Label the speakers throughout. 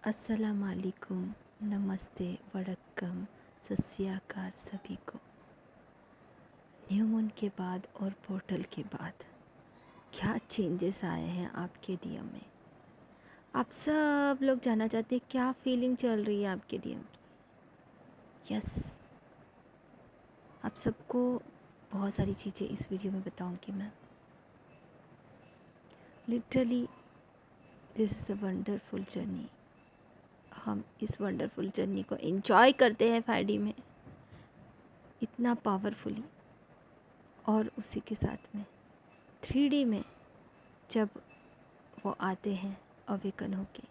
Speaker 1: अस्सलाम वालेकुम, नमस्ते, वड़क्कम, सत श्री अकाल सभी को। न्यू मून के बाद और पोर्टल के बाद क्या चेंजेस आए हैं आपके डीएम में। आप सब लोग जानना चाहते हैं क्या फीलिंग चल रही है आपके डीएम की। यस, आप सबको बहुत सारी चीज़ें इस वीडियो में बताऊंगी मैं। Literally this is a wonderful journey. हम इस वंडरफुल जर्नी को एंजॉय करते हैं 5D में इतना पावरफुली, और उसी के साथ में 3D में जब वो आते हैं अवेकन होके,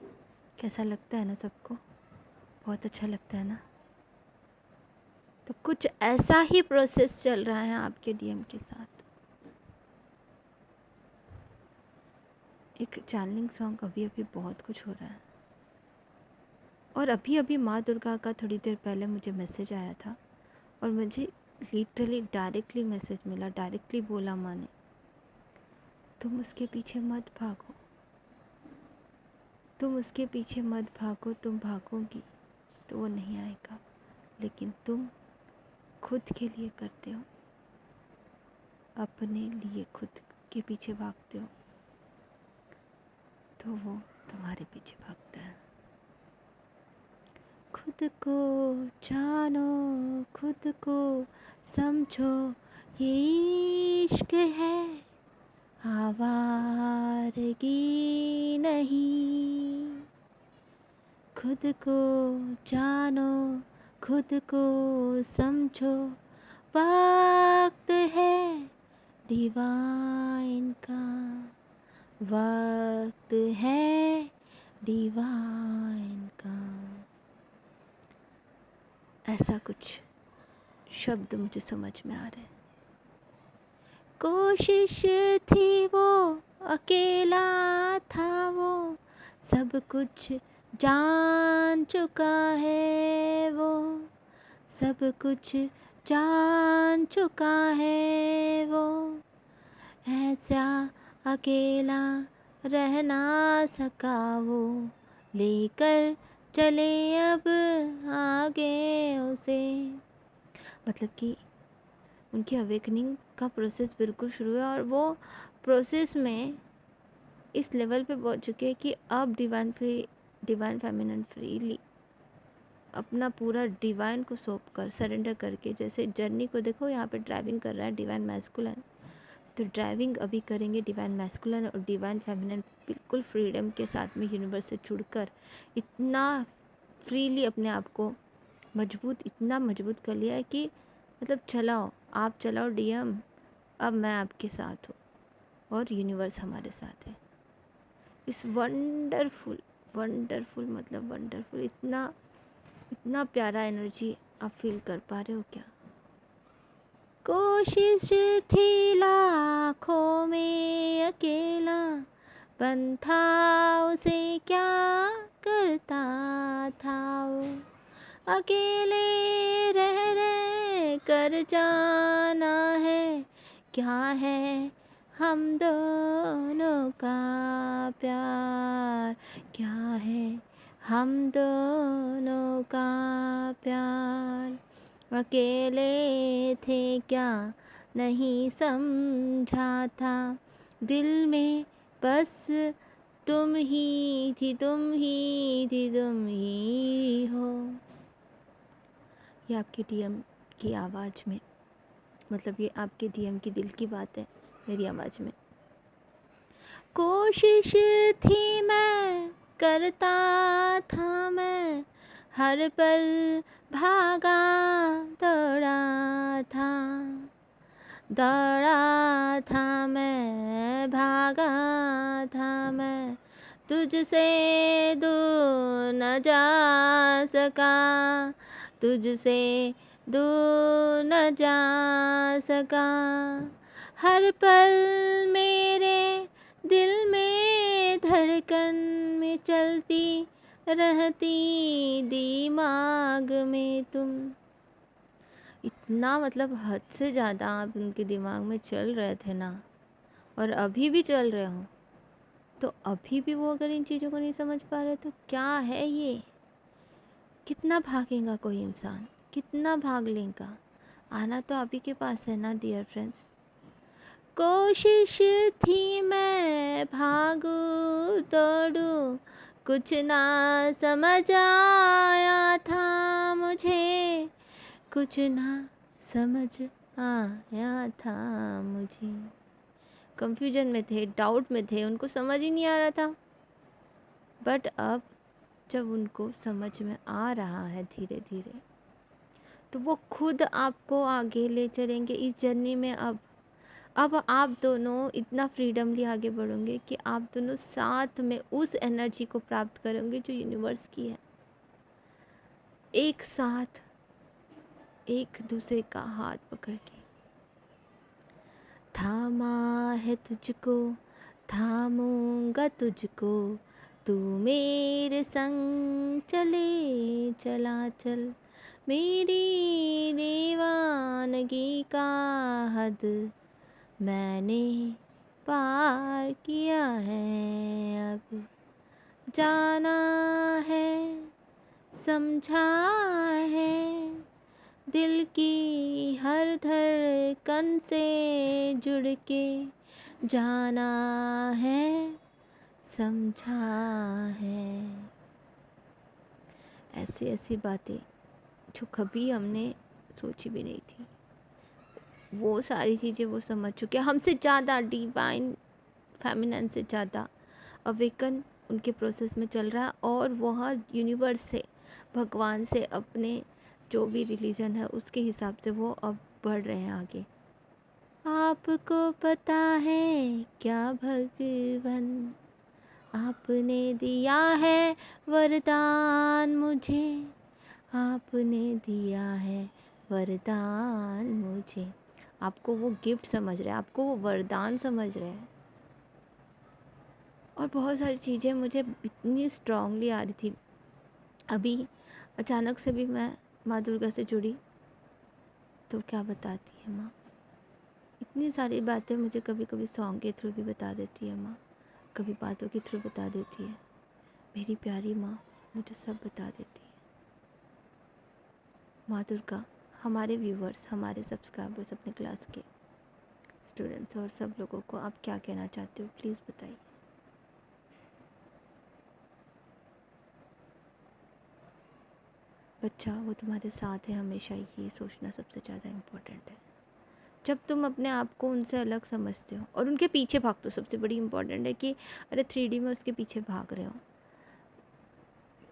Speaker 1: कैसा लगता है ना सबको, बहुत अच्छा लगता है ना। तो कुछ ऐसा ही प्रोसेस चल रहा है आपके डीएम के साथ। एक चैनलिंग सॉन्ग अभी अभी बहुत कुछ हो रहा है, और अभी अभी माँ दुर्गा का थोड़ी देर पहले मुझे मैसेज आया था, और मुझे लिटरली डायरेक्टली मैसेज मिला, डायरेक्टली बोला माँ ने, तुम उसके पीछे मत भागो, तुम उसके पीछे मत भागो, तुम भागोगी तो वो नहीं आएगा, लेकिन तुम खुद के लिए करते हो, अपने लिए खुद के पीछे भागते हो, तो वो तुम्हारे पीछे भागता है। खुद को जानो, खुद को समझो, ये इश्क है, आवारगी नहीं। खुद को जानो, खुद को समझो, वक्त है डिवाइन का, वक्त है डिवाइन का। ऐसा कुछ शब्द मुझे समझ में आ रहे हैं। कोशिश थी वो, अकेला था वो, सब कुछ जान चुका है वो, सब कुछ जान चुका है वो, ऐसा अकेला रह ना सका वो, लेकर चले अब आगे उसे। मतलब कि उनकी अवेकनिंग का प्रोसेस बिल्कुल शुरू है, और वो प्रोसेस में इस लेवल पे पहुंच चुके हैं कि अब डिवाइन फेमिनिन फ्रीली अपना पूरा डिवाइन को सौंप कर, सरेंडर करके, जैसे जर्नी को देखो, यहाँ पे ड्राइविंग कर रहा है डिवाइन मैस्कुलिन, तो ड्राइविंग अभी करेंगे डिवाइन मैस्कुलिन और डिवाइन फेमिनिन, बिल्कुल फ्रीडम के साथ में यूनिवर्स से जुड़कर इतना फ्रीली अपने आप को मजबूत, इतना मजबूत कर लिया है कि मतलब चलाओ, आप चलाओ डीएम, अब मैं आपके साथ हूँ और यूनिवर्स हमारे साथ है। इस वंडरफुल वंडरफुल मतलब वंडरफुल, इतना इतना प्यारा एनर्जी आप फील कर पा रहे हो क्या। कोशिश थी लाखों में अकेला, बन था उसे क्या करता था वो, अकेले रह कर जाना है, क्या है हम दोनों का प्यार, क्या है हम दोनों का प्यार। अकेले थे क्या नहीं समझा था, दिल में बस तुम ही थी, तुम ही थी, तुम ही हो। ये आपके डीएम की आवाज़ में, मतलब ये आपके डीएम की दिल की बात है मेरी आवाज़ में। कोशिश थी मैं, करता था मैं, हर पल भागा दौड़ा था, दौड़ा था मैं, भागा था मैं, तुझसे दूर न जा सका, तुझसे दूर न जा सका, हर पल मेरे दिल में धड़कन में चलती रहती, दिमाग में तुम। इतना मतलब हद से ज़्यादा आप उनके दिमाग में चल रहे थे ना, और अभी भी चल रहे हो। तो अभी भी वो अगर इन चीज़ों को नहीं समझ पा रहे तो क्या है ये? कितना भागेगा कोई इंसान, कितना भाग लेगा? आना तो आप ही के पास है ना डियर फ्रेंड्स। कोशिश थी मैं भागूं दौड़ूं, कुछ ना समझ आया था मुझे, कुछ ना समझ आया था मुझे। कंफ्यूजन में थे, डाउट में थे, उनको समझ ही नहीं आ रहा था। बट अब जब उनको समझ में आ रहा है धीरे धीरे, तो वो खुद आपको आगे ले चलेंगे इस जर्नी में। अब आप दोनों इतना फ्रीडमली आगे बढ़ोगे कि आप दोनों साथ में उस एनर्जी को प्राप्त करोगे जो यूनिवर्स की है। एक साथ, एक दूसरे का हाथ पकड़ के। थामा है तुझको, थामूंगा तुझको, तू मेरे संग चले चला चल, मेरी दीवानगी का हद मैंने पार किया है। अब जाना है, समझा है, दिल की हर धड़कन से जुड़ के जाना है, समझा है। ऐसी ऐसी बातें जो कभी हमने सोची भी नहीं थी, वो सारी चीज़ें वो समझ चुके हैं हमसे ज़्यादा। डिवाइन फेमिनिन से ज़्यादा अवेकन उनके प्रोसेस में चल रहा है, और वह यूनिवर्स से, भगवान से, अपने जो भी रिलीजन है उसके हिसाब से वो अब बढ़ रहे हैं आगे। आपको पता है क्या भगवान, आपने दिया है वरदान मुझे, आपने दिया है वरदान मुझे। आपको वो गिफ्ट समझ रहे हैं, आपको वो वरदान समझ रहे हैं। और बहुत सारी चीज़ें मुझे इतनी स्ट्रांगली आ रही थी। अभी अचानक से भी मैं माँ दुर्गा से जुड़ी, तो क्या बताती है माँ, इतनी सारी बातें मुझे कभी कभी सॉन्ग के थ्रू भी बता देती है माँ, कभी बातों के थ्रू बता देती है। मेरी प्यारी माँ मुझे सब बता देती है। माँ दुर्गा, हमारे व्यूवर्स, हमारे सब्सक्राइबर्स, अपने क्लास के स्टूडेंट्स और सब लोगों को आप क्या कहना चाहते हो, प्लीज़ बताइए। बच्चा वो तुम्हारे साथ है हमेशा, ये सोचना सबसे ज़्यादा इम्पोर्टेंट है। जब तुम अपने आप को उनसे अलग समझते हो और उनके पीछे भागते हो, सबसे बड़ी इम्पोर्टेंट है कि अरे 3D में उसके पीछे भाग रहे हो,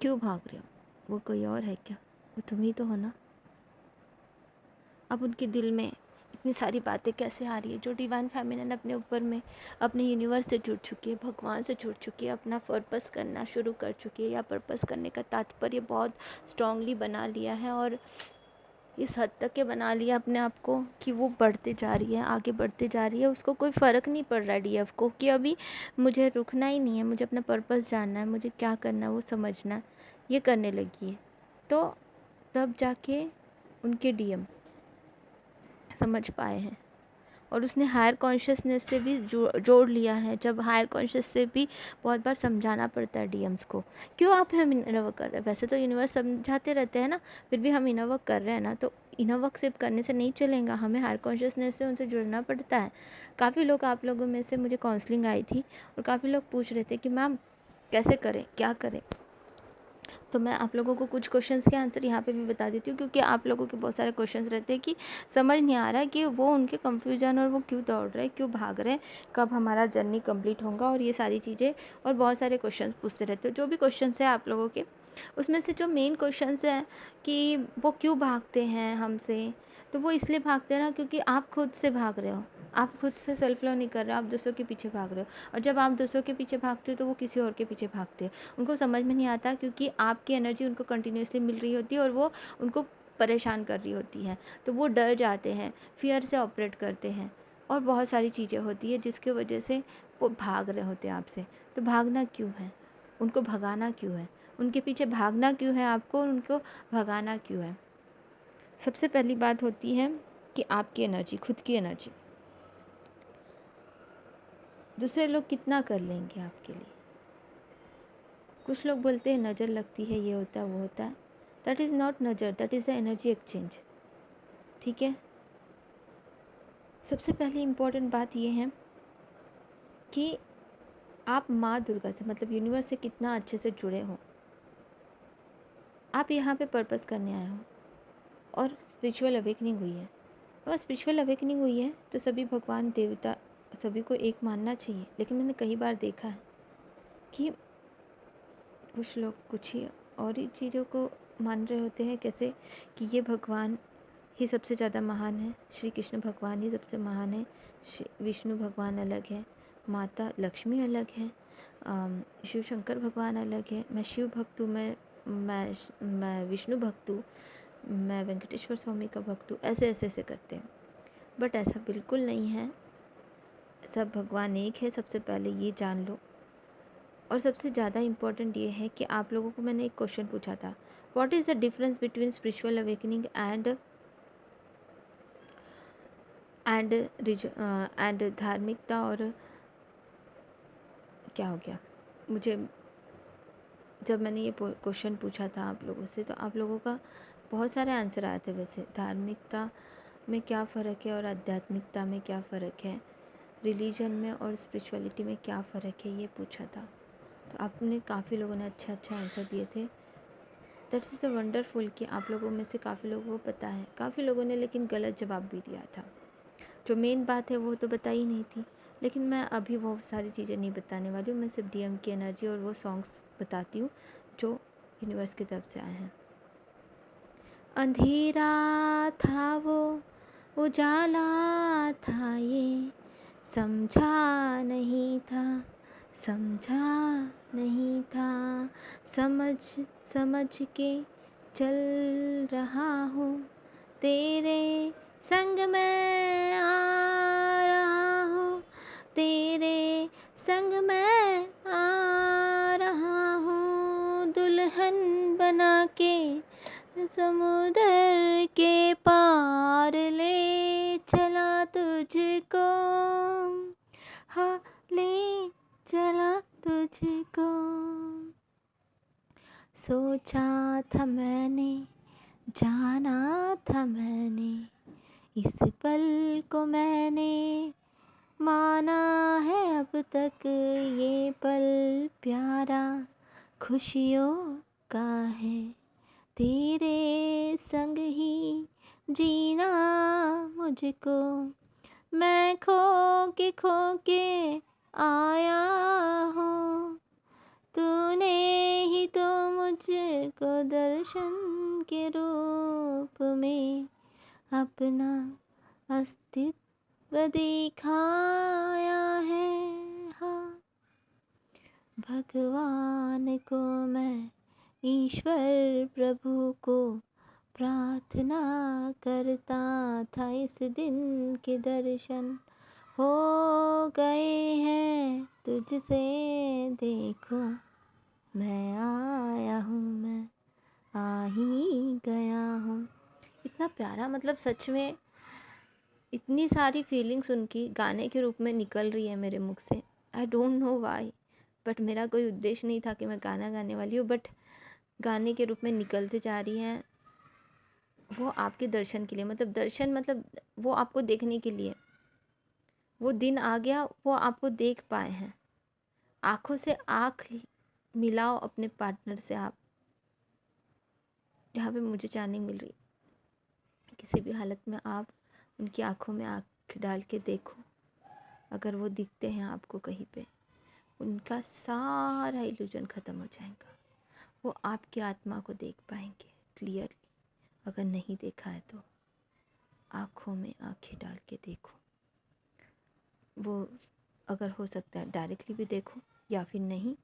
Speaker 1: क्यों भाग रहे हो? वो कोई और है क्या? वो तुम ही तो हो ना। अब उनके दिल में इतनी सारी बातें कैसे आ रही है? जो डिवाइन फेमिनिन अपने ऊपर में, अपने यूनिवर्स से जुड़ चुकी है, भगवान से जुड़ चुकी है, अपना पर्पस करना शुरू कर चुकी है, या पर्पस करने का तात्पर्य बहुत स्ट्रांगली बना लिया है, और इस हद तक के बना लिया अपने आप को कि वो बढ़ते जा रही है, आगे बढ़ते जा रही है। उसको कोई फ़र्क नहीं पड़ रहा डीएफ को कि अभी मुझे रुकना ही नहीं है, मुझे अपना पर्पस जानना है, मुझे क्या करना है वो समझना है, ये करने लगी है। तो तब जाके उनके डीएम समझ पाए हैं, और उसने हायर कॉन्शियसनेस से भी जोड़ लिया है। जब हायर कॉन्शियस से भी बहुत बार समझाना पड़ता है डीएम्स को, क्यों आप हम इनर वर्क कर रहे हैं। वैसे तो यूनिवर्स समझाते रहते हैं ना, फिर भी हम इनर वर्क कर रहे हैं ना, तो इनर वर्क सिर्फ करने से नहीं चलेगा, हमें हायर कॉन्शियसनेस से उनसे जुड़ना पड़ता है। काफ़ी लोग, आप लोगों में से मुझे काउंसलिंग आई थी, और काफ़ी लोग पूछ रहे थे कि मैम कैसे करें, क्या करें। तो मैं आप लोगों को कुछ क्वेश्चंस के आंसर यहाँ पे भी बता देती हूँ, क्योंकि आप लोगों के बहुत सारे क्वेश्चंस रहते हैं कि समझ नहीं आ रहा है कि वो उनके कंफ्यूजन, और वो क्यों दौड़ रहे हैं, क्यों भाग रहे हैं, कब हमारा जर्नी कंप्लीट होगा, और ये सारी चीज़ें, और बहुत सारे क्वेश्चंस पूछते रहते हो। जो भी क्वेश्चंस हैं आप लोगों के, उसमें से जो मेन क्वेश्चंस हैं कि वो क्यों भागते हैं हमसे, तो वो इसलिए भागते हैं ना क्योंकि आप खुद से भाग रहे हो, आप खुद से सेल्फ लव नहीं कर रहे हो, आप दूसरों के पीछे भाग रहे हो। और जब आप दूसरों के पीछे भागते हो तो वो किसी और के पीछे भागते हैं। उनको समझ में नहीं आता, क्योंकि आपकी एनर्जी उनको कंटिन्यूसली मिल रही होती है, और वो उनको परेशान कर रही होती हैं, तो वो डर जाते हैं, फियर से ऑपरेट करते हैं, और बहुत सारी चीज़ें होती है जिसकी वजह से वो भाग रहे होते हैं आपसे। तो भागना क्यों है? उनको भगाना क्यों है? उनके पीछे भागना क्यों है आपको? उनको भगाना क्यों है? सबसे पहली बात होती है कि आपकी एनर्जी, खुद की एनर्जी। दूसरे लोग कितना कर लेंगे आपके लिए। कुछ लोग बोलते हैं नज़र लगती है, ये होता है वो होता है। दैट इज़ नॉट नज़र, that is the energy exchange. ठीक है। सबसे पहली इम्पोर्टेंट बात ये है कि आप माँ दुर्गा से मतलब यूनिवर्स से कितना अच्छे से जुड़े हो। आप यहाँ पे पर्पस करने आए हो और स्पिरिचुअल अवेकनिंग हुई है। और स्पिरिचुअल अवेकनिंग हुई है तो सभी भगवान देवता सभी को एक मानना चाहिए। लेकिन मैंने कई बार देखा है कि कुछ लोग कुछ ही और ही चीज़ों को मान रहे होते हैं, कैसे कि ये भगवान ही सबसे ज़्यादा महान है, श्री कृष्ण भगवान ही सबसे महान है, विष्णु भगवान अलग है, माता लक्ष्मी अलग है, शिव शंकर भगवान अलग है, मैं शिव भक्त हूँ, मैं विष्णु भक्त हूँ, मैं वेंकटेश्वर स्वामी का भक्त हूँ। ऐसे ऐसे ऐसे करते हैं, बट ऐसा बिल्कुल नहीं है। सब भगवान एक है, सबसे पहले ये जान लो। और सबसे ज़्यादा इम्पॉर्टेंट ये है कि आप लोगों को मैंने एक क्वेश्चन पूछा था, what is the difference between spiritual awakening and धार्मिकता और क्या हो गया। मुझे जब मैंने ये क्वेश्चन पूछा था आप लोगों से, तो आप लोगों का बहुत सारे आंसर आए थे। वैसे धार्मिकता में क्या फ़र्क है और आध्यात्मिकता में क्या फ़र्क है, रिलीजन में और स्पिरिचुअलिटी में क्या फ़र्क है, ये पूछा था। तो आपने काफ़ी लोगों ने अच्छा अच्छा आंसर दिए थे। दैट्स इज़ अ वंडरफुल कि आप लोगों में से काफ़ी लोगों को पता है। काफ़ी लोगों ने लेकिन गलत जवाब भी दिया था। जो मेन बात है वो तो बताई नहीं थी। लेकिन मैं अभी वो सारी चीज़ें नहीं बताने वाली हूँ। मैं सिर्फ डीएम की एनर्जी और वो सॉन्ग्स बताती हूँ जो यूनिवर्स की तरफ से आए हैं। अंधेरा था वो, उजाला था ये, समझा नहीं था, समझा नहीं था, समझ समझ के चल रहा हूँ, तेरे संग मैं आ रहा हूँ, तेरे संग मैं आ रहा हूँ, दुल्हन बना के समुद्र के पार ले चला तुझको, हाँ ले चला तुझको। सोचा था मैंने, जाना था मैंने, इस पल को मैंने माना है अब तक, ये पल प्यारा खुशियों का है, तेरे संग ही जीना मुझको, मैं खो के आया हूँ, तूने ही तो मुझको दर्शन के रूप में अपना अस्तित्व दिखाया है। हाँ, भगवान को मैं, ईश्वर प्रभु को प्रार्थना करता था, इस दिन के दर्शन हो गए हैं तुझसे, देखो मैं आया हूँ, मैं आ ही गया हूँ। इतना प्यारा, मतलब सच में इतनी सारी फीलिंग्स उनकी गाने के रूप में निकल रही है मेरे मुख से। I don't know why, but मेरा कोई उद्देश्य नहीं था कि मैं गाना गाने वाली हूँ, बट गाने के रूप में निकलते जा रही हैं। वो आपके दर्शन के लिए, मतलब दर्शन मतलब वो आपको देखने के लिए, वो दिन आ गया, वो आपको देख पाए हैं। आँखों से आँख मिलाओ अपने पार्टनर से आप, जहाँ पे मुझे चार्निंग मिल रही, किसी भी हालत में आप उनकी आँखों में आँख डाल के देखो। अगर वो दिखते हैं आपको कहीं पे, उनका सारा इल्यूजन ख़त्म हो जाएगा। वो आपकी आत्मा को देख पाएंगे क्लियरली। अगर नहीं देखा है तो आँखों में आँखें डाल के देखो। वो अगर हो सकता है डायरेक्टली भी देखो, या फिर नहीं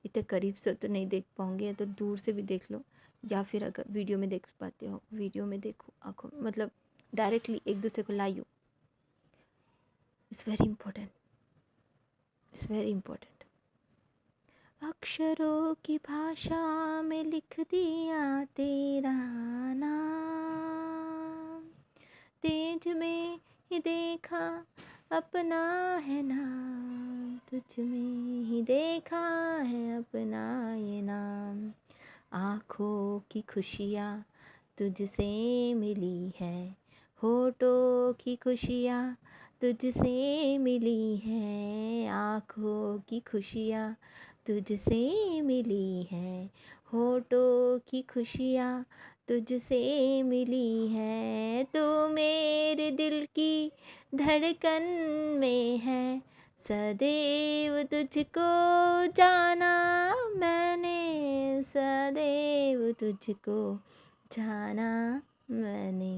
Speaker 1: इतने करीब से तो नहीं देख पाओगे, तो दूर से भी देख लो, या फिर अगर वीडियो में देख पाते हो वीडियो में देखो आँखों में, मतलब डायरेक्टली एक दूसरे को लाइयो। It's very important, it's very important. अक्षरों की भाषा में लिख दिया तेरा नाम, तेज में ही देखा अपना है नाम, तुझ में ही देखा है अपना ये नाम। आँखों की खुशियाँ तुझसे मिली है, होठों की खुशियाँ तुझसे मिली है। आँखों की खुशियाँ तुझसे मिली है, होठों की खुशियाँ तुझसे मिली है। तू मेरे दिल की धड़कन में है, सदैव तुझको जाना मैंने, सदैव तुझको जाना मैंने।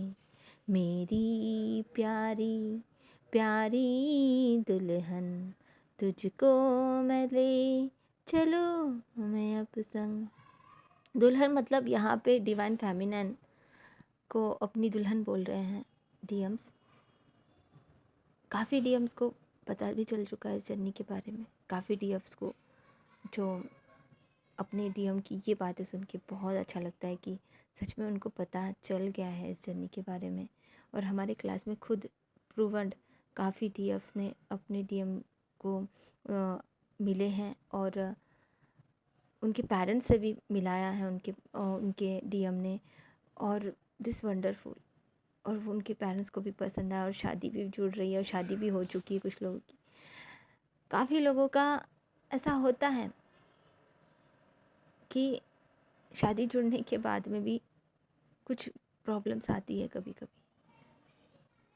Speaker 1: मेरी प्यारी प्यारी दुल्हन, तुझको मैं ले चलूँ मैं अब संग। दुल्हन मतलब यहाँ पे डिवाइन फेमिनिन को अपनी दुल्हन बोल रहे हैं डीएम्स। काफ़ी डीएम्स को पता भी चल चुका है इस जर्नी के बारे में। काफ़ी डीएम्स को जो अपने डीएम की ये बातें सुन के बहुत अच्छा लगता है कि सच में उनको पता चल गया है इस जर्नी के बारे में। और हमारे क्लास में खुद प्रूवड काफ़ी डीएम्स ने अपने डीएम को मिले हैं और उनके पेरेंट्स से भी मिलाया है उनके डीएम ने। और दिस वंडरफुल, और वो उनके पेरेंट्स को भी पसंद आया और शादी भी जुड़ रही है और शादी भी हो चुकी है कुछ लोगों की। काफ़ी लोगों का ऐसा होता है कि शादी जुड़ने के बाद में भी कुछ प्रॉब्लम्स आती है कभी कभी।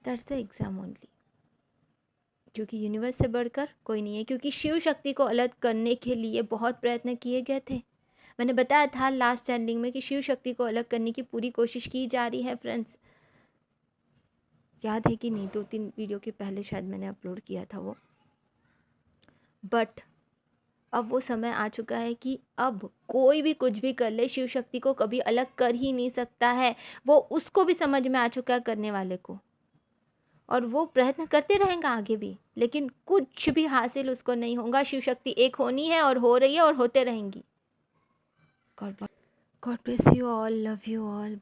Speaker 1: दैट्स द एग्ज़ाम ओनली, क्योंकि यूनिवर्स से बढ़कर कोई नहीं है। क्योंकि शिव शक्ति को अलग करने के लिए बहुत प्रयत्न किए गए थे। मैंने बताया था लास्ट चैनलिंग में कि शिव शक्ति को अलग करने की पूरी कोशिश की जा रही है फ्रेंड्स। याद है कि नहीं, 2-3 वीडियो के पहले शायद मैंने अपलोड किया था वो। बट अब वो समय आ चुका है कि अब कोई भी कुछ भी कर ले, शिव शक्ति को कभी अलग कर ही नहीं सकता है। वो उसको भी समझ में आ चुका है, करने वाले को, और वो प्रयत्न करते रहेंगे आगे भी, लेकिन कुछ भी हासिल उसको नहीं होगा। शिव शक्ति एक होनी है और हो रही है और होते रहेंगी। God bless you all, love you all.